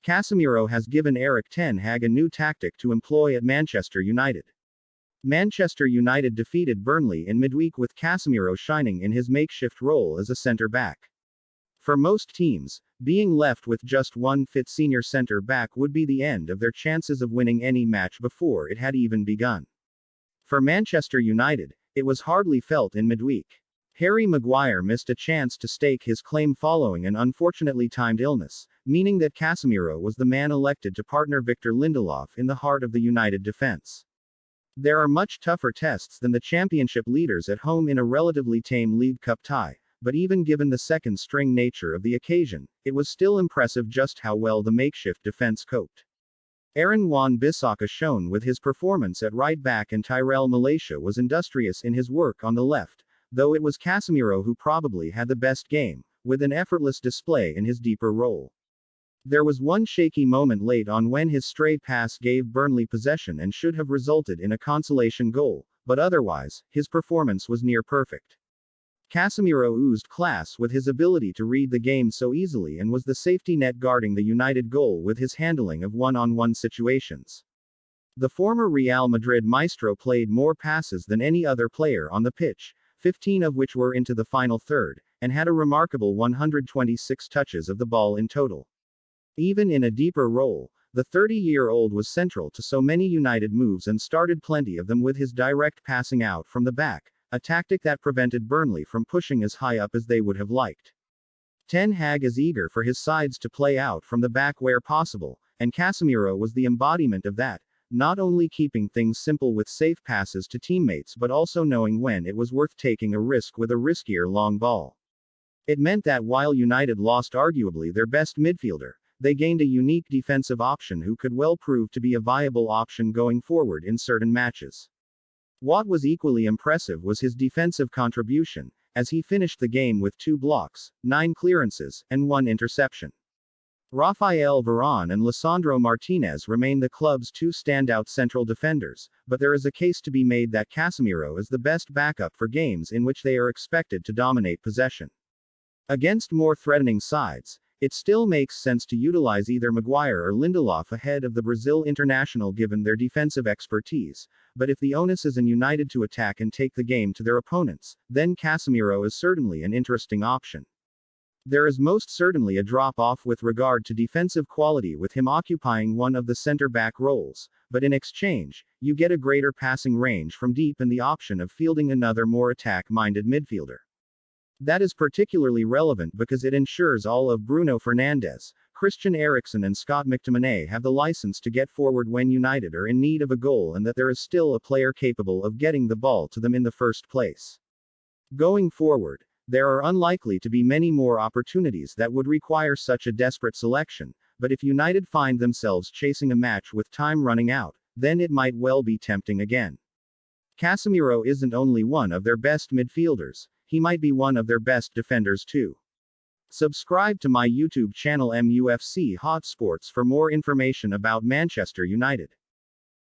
Casemiro has given Erik ten Hag a new tactic to employ at Manchester United. Manchester United defeated Burnley in midweek with Casemiro shining in his makeshift role as a centre-back. For most teams, being left with just one fit senior centre-back would be the end of their chances of winning any match before it had even begun. For Manchester United, it was hardly felt in midweek. Harry Maguire missed a chance to stake his claim following an unfortunately timed illness, meaning that Casemiro was the man elected to partner Victor Lindelof in the heart of the United defense. There are much tougher tests than the championship leaders at home in a relatively tame League Cup tie, but even given the second-string nature of the occasion, it was still impressive just how well the makeshift defense coped. Aaron Wan-Bissaka shone with his performance at right back, and Tyrell Malacia was industrious in his work on the left, though it was Casemiro who probably had the best game, with an effortless display in his deeper role. There was one shaky moment late on when his stray pass gave Burnley possession and should have resulted in a consolation goal, but otherwise, his performance was near perfect. Casemiro oozed class with his ability to read the game so easily and was the safety net guarding the United goal with his handling of one-on-one situations. The former Real Madrid maestro played more passes than any other player on the pitch, 15 of which were into the final third, and had a remarkable 126 touches of the ball in total. Even in a deeper role, the 30-year-old was central to so many United moves and started plenty of them with his direct passing out from the back, a tactic that prevented Burnley from pushing as high up as they would have liked. Ten Hag is eager for his sides to play out from the back where possible, and Casemiro was the embodiment of that, not only keeping things simple with safe passes to teammates but also knowing when it was worth taking a risk with a riskier long ball. It meant that while United lost arguably their best midfielder, they gained a unique defensive option who could well prove to be a viable option going forward in certain matches. What was equally impressive was his defensive contribution, as he finished the game with 2 blocks, 9 clearances, and 1 interception. Rafael Varane and Lisandro Martinez remain the club's 2 standout central defenders, but there is a case to be made that Casemiro is the best backup for games in which they are expected to dominate possession. Against more threatening sides, it still makes sense to utilize either Maguire or Lindelof ahead of the Brazil international given their defensive expertise, but if the onus is on United to attack and take the game to their opponents, then Casemiro is certainly an interesting option. There is most certainly a drop-off with regard to defensive quality with him occupying one of the center-back roles, but in exchange, you get a greater passing range from deep and the option of fielding another more attack-minded midfielder. That is particularly relevant because it ensures all of Bruno Fernandes, Christian Eriksen and Scott McTominay have the license to get forward when United are in need of a goal and that there is still a player capable of getting the ball to them in the first place. Going forward, there are unlikely to be many more opportunities that would require such a desperate selection, but if United find themselves chasing a match with time running out, then it might well be tempting again. Casemiro isn't only one of their best midfielders, he might be one of their best defenders too. Subscribe to my YouTube channel MUFC Hot Sports for more information about Manchester United.